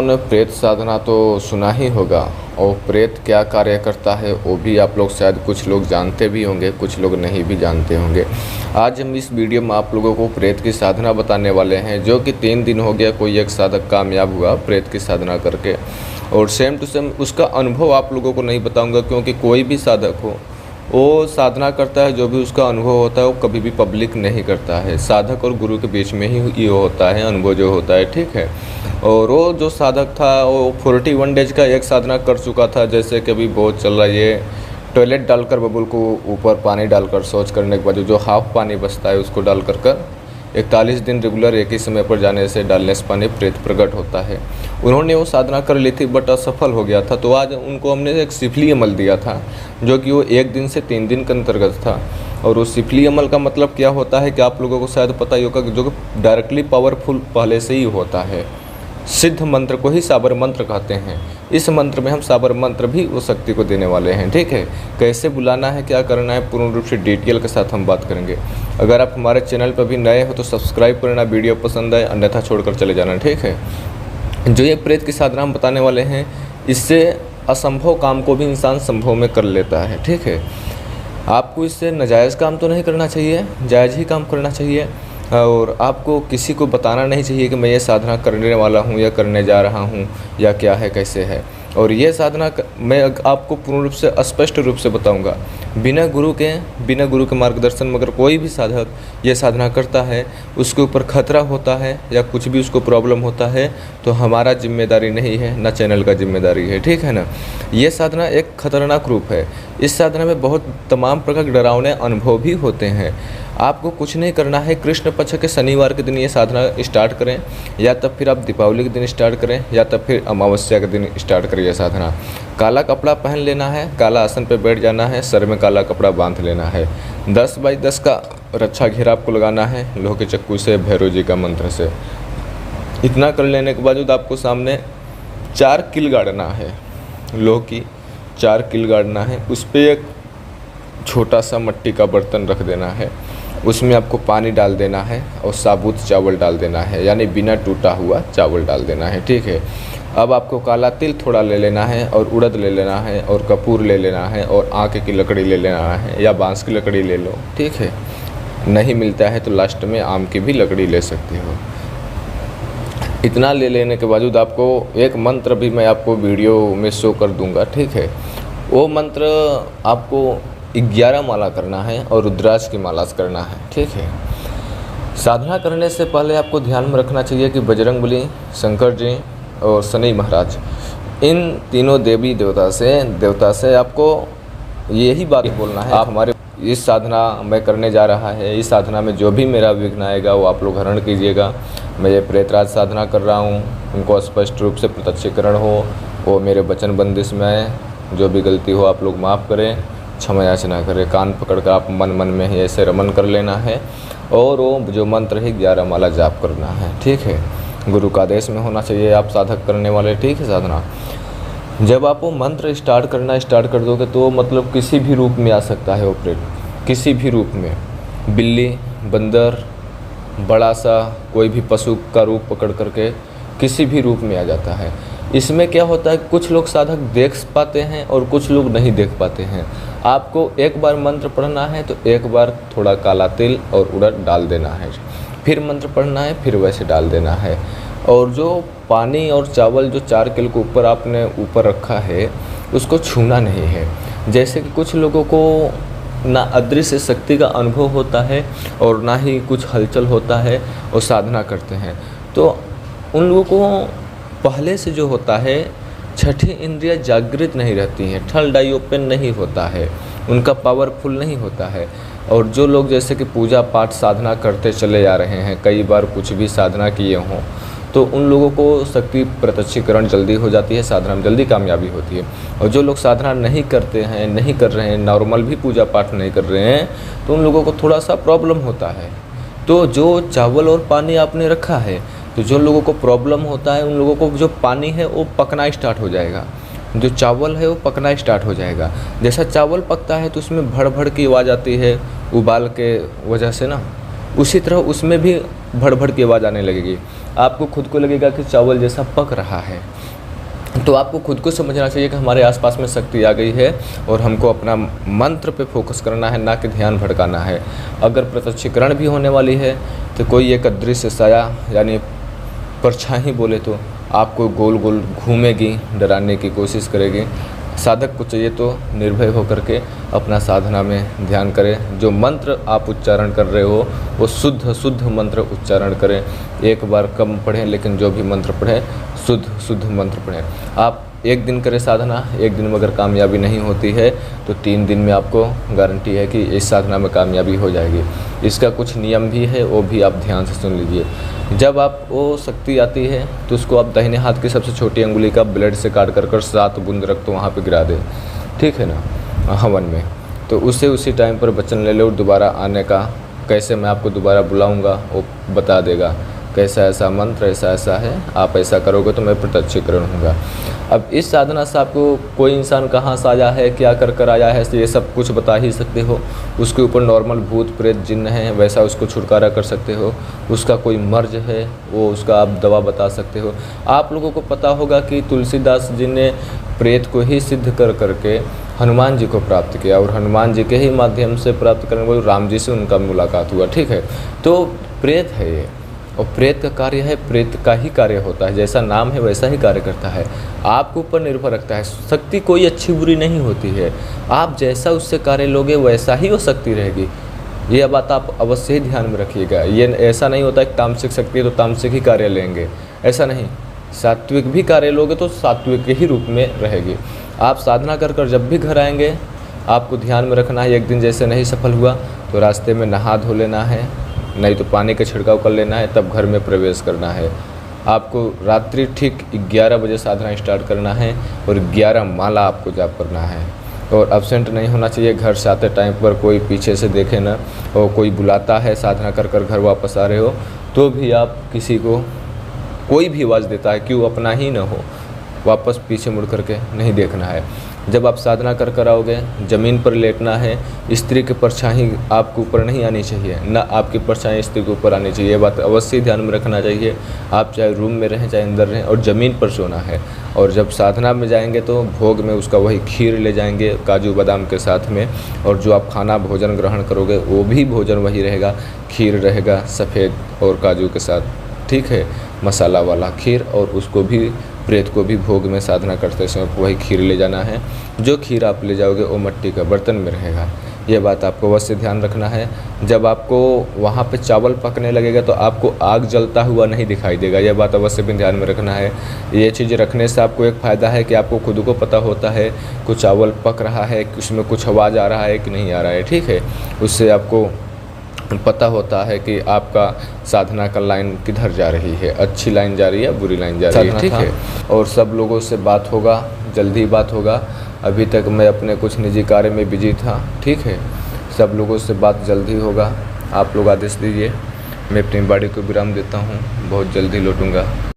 ने प्रेत साधना तो सुना ही होगा, और प्रेत क्या कार्य करता है वो भी आप लोग शायद कुछ लोग जानते भी होंगे, कुछ लोग नहीं भी जानते होंगे। आज हम इस वीडियो में आप लोगों को प्रेत की साधना बताने वाले हैं, जो कि 3 दिन हो गया कोई एक साधक कामयाब हुआ प्रेत की साधना करके। और सेम टू सेम उसका अनुभव आप लोगों को नहीं बताऊँगा, क्योंकि कोई भी साधक हो वो साधना करता है, जो भी उसका अनुभव होता है वो कभी भी पब्लिक नहीं करता है। साधक और गुरु के बीच में ही ये होता है अनुभव जो होता है, ठीक है। और वो जो साधक था वो 41 डेज का एक साधना कर चुका था। जैसे कि अभी बहुत चल रहा है ये टॉयलेट डालकर बबुल को ऊपर पानी डालकर शौच करने के बाद जो हाफ पानी बचता है उसको डाल कर 41 दिन रेगुलर एक ही समय पर जाने से डालने से पानी प्रेत प्रकट होता है। उन्होंने वो साधना कर ली थी बट असफल हो गया था। तो आज उनको हमने एक सिफली अमल दिया था, जो कि वो 1 दिन से 3 दिन के अंतर्गत था। और उस सिफली अमल का मतलब क्या होता है कि आप लोगों को शायद पता ही होगा, जो कि डायरेक्टली पावरफुल पहले से ही होता है। सिद्ध मंत्र को ही साबर मंत्र कहते हैं। इस मंत्र में हम साबर मंत्र भी उस शक्ति को देने वाले हैं, ठीक है। कैसे बुलाना है, क्या करना है, पूर्ण रूप से डिटेल के साथ हम बात करेंगे। अगर आप हमारे चैनल पर भी नए हो तो सब्सक्राइब करना, वीडियो पसंद आए अन्यथा छोड़कर चले जाना, ठीक है। जो ये प्रेत की साधना हम बताने वाले हैं, इससे असंभव काम को भी इंसान संभव में कर लेता है, ठीक है। आपको इससे नाजायज़ काम तो नहीं करना चाहिए, जायज़ ही काम करना चाहिए। और आपको किसी को बताना नहीं चाहिए कि मैं ये साधना करने वाला हूँ या करने जा रहा हूँ या क्या है कैसे है। और ये साधना मैं आपको पूर्ण रूप से स्पष्ट रूप से बताऊंगा। बिना गुरु के मार्गदर्शन में अगर कोई भी साधक ये साधना करता है, उसके ऊपर खतरा होता है या कुछ भी उसको प्रॉब्लम होता है, तो हमारा जिम्मेदारी नहीं है, ना चैनल का जिम्मेदारी है, ठीक है ना। ये साधना एक खतरनाक रूप है। इस साधना में बहुत तमाम प्रकार के डरावने अनुभव भी होते हैं। आपको कुछ नहीं करना है, कृष्ण पक्ष के शनिवार के दिन ये साधना स्टार्ट करें, या तब फिर आप दीपावली के दिन स्टार्ट करें, या तब फिर अमावस्या के दिन स्टार्ट करें। यह साधना काला कपड़ा पहन लेना है, काला आसन पर बैठ जाना है, सर में काला कपड़ा बांध लेना है, 10 बाई 10 का रक्षा घेरा आपको लगाना है लोहे के चक्कू से, भैरव जी का मंत्र से। इतना कर लेने के बाद आपको सामने 4 किल गाड़ना है, लोहे की 4 किल गाड़ना है। उस पर एक छोटा सा मिट्टी का बर्तन रख देना है, उसमें आपको पानी डाल देना है और साबुत चावल डाल देना है, यानी बिना टूटा हुआ चावल डाल देना है, ठीक है। अब आपको काला तिल थोड़ा ले लेना है, और उड़द ले लेना है, और कपूर ले लेना है, और आक की लकड़ी ले लेना है, या बांस की लकड़ी ले लो, ठीक है। नहीं मिलता है तो लास्ट में आम की भी लकड़ी ले सकते हो। इतना ले लेने के बावजूद आपको एक मंत्र भी मैं आपको वीडियो में शो कर दूंगा, ठीक है। वो मंत्र आपको 11 माला करना है और रुद्राक्ष की माला से करना है, ठीक है। साधना करने से पहले आपको ध्यान में रखना चाहिए कि बजरंगबली, शंकर जी और शनि महाराज, इन तीनों देवी देवता से आपको यही बात बोलना है। आप हमारे इस साधना मैं करने जा रहा है, इस साधना में जो भी मेरा विघ्न आएगा वो आप लोग हरण कीजिएगा। मैं ये प्रेतराज साधना कर रहा हूँ, उनको स्पष्ट रूप से प्रत्यक्षीकरण हो, वो मेरे वचन बंदिश में आए। जो भी गलती हो आप लोग माफ़ करें, क्षमा याचना करें। कान पकड़कर आप मन में ही ऐसे रमन कर लेना है, और वो जो मंत्र है 11 माला जाप करना है, ठीक है। गुरु का आदेश में होना चाहिए आप साधक करने वाले, ठीक है। साधना जब आप वो मंत्र स्टार्ट कर दोगे तो मतलब किसी भी रूप में आ सकता है वो प्रेत, किसी भी रूप में। बिल्ली, बंदर, बड़ा सा कोई भी पशु का रूप पकड़ करके किसी भी रूप में आ जाता है। इसमें क्या होता है, कुछ लोग साधक देख पाते हैं और कुछ लोग नहीं देख पाते हैं। आपको एक बार मंत्र पढ़ना है तो एक बार थोड़ा काला तिल और उड़द डाल देना है, फिर मंत्र पढ़ना है, फिर वैसे डाल देना है। और जो पानी और चावल जो 4 किलो के ऊपर आपने ऊपर रखा है उसको छूना नहीं है। जैसे कि कुछ लोगों को ना अदृश्य शक्ति का अनुभव होता है और ना ही कुछ हलचल होता है और साधना करते हैं, तो उन लोगों को पहले से जो होता है छठी इंद्रियां जागृत नहीं रहती हैं, थर्ड आई ओपन नहीं होता है, उनका पावरफुल नहीं होता है। और जो लोग जैसे कि पूजा पाठ साधना करते चले आ रहे हैं, कई बार कुछ भी साधना किए हों, तो उन लोगों को शक्ति प्रत्यक्षीकरण जल्दी हो जाती है, साधना में जल्दी कामयाबी होती है। और जो लोग साधना नहीं करते हैं, नहीं कर रहे हैं, नॉर्मल भी पूजा पाठ नहीं कर रहे हैं, तो उन लोगों को थोड़ा सा प्रॉब्लम होता है। तो जो चावल और पानी आपने रखा है, तो जो लोगों को प्रॉब्लम होता है उन लोगों को जो पानी है वो पकना स्टार्ट हो जाएगा, जो चावल है वो पकना स्टार्ट हो जाएगा। जैसा चावल पकता है तो उसमें भड़ भड़ की आवाज़ आती है उबाल के वजह से ना, उसी तरह उसमें भी भड़ भड़ की आवाज़ आने लगेगी। आपको खुद को लगेगा कि चावल जैसा पक रहा है। तो आपको खुद को समझना चाहिए कि हमारे आसपास में शक्ति आ गई है और हमको अपना मंत्र पे फोकस करना है, ना कि ध्यान भटकाना है। अगर प्रत्यक्षीकरण भी होने वाली है तो कोई एक अदृश्य साया यानी परछाई बोले तो आपको गोल गोल घूमेगी, डराने की कोशिश करेगी। साधक को चाहिए तो निर्भय होकर के अपना साधना में ध्यान करें। जो मंत्र आप उच्चारण कर रहे हो वो शुद्ध मंत्र उच्चारण करें। एक बार कम पढ़ें, लेकिन जो भी मंत्र पढ़ें शुद्ध मंत्र पढ़ें। आप एक दिन करें साधना, एक दिन में अगर कामयाबी नहीं होती है तो 3 दिन में आपको गारंटी है कि इस साधना में कामयाबी हो जाएगी। इसका कुछ नियम भी है, वो भी आप ध्यान से सुन लीजिए। जब आप वो शक्ति आती है तो उसको आप दाहिने हाथ की सबसे छोटी अंगुली का ब्लेड से काट कर 7 बूंद रख तो वहाँ पे गिरा दे, ठीक है ना, हवन में। तो उससे उसी टाइम पर वचन ले लो, दोबारा आने का कैसे मैं आपको दोबारा बुलाऊँगा वो बता देगा। कैसा ऐसा मंत्र ऐसा है, आप ऐसा करोगे तो मैं प्रत्यक्षीकरण होगा। अब इस साधना से आपको कोई इंसान कहाँ से आया है, क्या कर आया है, ये सब कुछ बता ही सकते हो। उसके ऊपर नॉर्मल भूत प्रेत जिन्न है वैसा उसको छुटकारा कर सकते हो। उसका कोई मर्ज है वो उसका आप दवा बता सकते हो। आप लोगों को पता होगा कि तुलसीदास जी ने प्रेत को ही सिद्ध कर करके हनुमान जी को प्राप्त किया और हनुमान जी के ही माध्यम से प्राप्त करने वाले राम जी से उनका मुलाकात हुआ, ठीक है। तो प्रेत है ये, और प्रेत का कार्य है, प्रेत का ही कार्य होता है, जैसा नाम है वैसा ही कार्य करता है। आपके ऊपर निर्भर रखता है। शक्ति कोई अच्छी बुरी नहीं होती है, आप जैसा उससे कार्य लोगे वैसा ही वो शक्ति रहेगी। यह बात आप अवश्य ही ध्यान में रखिएगा। ये ऐसा नहीं होता कि तामसिक शक्ति है तो तामसिक ही कार्य लेंगे, ऐसा नहीं। सात्विक भी कार्य लोगे तो सात्विक ही रूप में रहेगी। आप साधना कर कर जब भी घर आएंगे आपको ध्यान में रखना है, एक दिन जैसे नहीं सफल हुआ तो रास्ते में नहा धो लेना है, नहीं तो पानी का छिड़काव कर लेना है, तब घर में प्रवेश करना है। आपको रात्रि ठीक 11 बजे साधना स्टार्ट करना है और 11 माला आपको जाप करना है। और एब्सेंट नहीं होना चाहिए। घर से आते टाइम पर कोई पीछे से देखे ना, और कोई बुलाता है साधना कर कर घर वापस आ रहे हो तो भी आप किसी को कोई भी आवाज़ देता है क्यों अपना ही ना हो, वापस पीछे मुड़ करके नहीं देखना है। जब आप साधना कर कर आओगे ज़मीन पर लेटना है, स्त्री की परछाई आपके ऊपर नहीं आनी चाहिए, ना आपकी परछाई स्त्री के ऊपर आनी चाहिए। ये बात अवश्य ध्यान में रखना चाहिए। आप चाहे रूम में रहें चाहे अंदर रहें, और ज़मीन पर सोना है। और जब साधना में जाएंगे तो भोग में उसका वही खीर ले जाएंगे काजू बादाम के साथ में, और जो आप खाना भोजन ग्रहण करोगे वो भी भोजन वही रहेगा, खीर रहेगा सफ़ेद और काजू के साथ, ठीक है, मसाला वाला खीर। और उसको भी प्रेत को भी भोग में साधना करते समय वही खीर ले जाना है। जो खीर आप ले जाओगे वो मिट्टी का बर्तन में रहेगा। ये बात आपको अवश्य ध्यान रखना है। जब आपको वहाँ पे चावल पकने लगेगा तो आपको आग जलता हुआ नहीं दिखाई देगा। यह बात अवश्य भी ध्यान में रखना है। ये चीज़ रखने से आपको एक फ़ायदा है कि आपको खुद को पता होता है कुछ चावल पक रहा है, उसमें कुछ आवाज़ आ रहा है कि नहीं आ रहा है, ठीक है। उससे आपको पता होता है कि आपका साधना का लाइन किधर जा रही है, अच्छी लाइन जा रही है बुरी लाइन जा रही है, ठीक है। और सब लोगों से बात होगा, जल्दी बात होगा। अभी तक मैं अपने कुछ निजी कार्य में बिजी था, ठीक है। सब लोगों से बात जल्दी होगा। आप लोग आदेश दीजिए, मैं अपनी बॉडी को विराम देता हूँ, बहुत जल्दी लौटूंगा।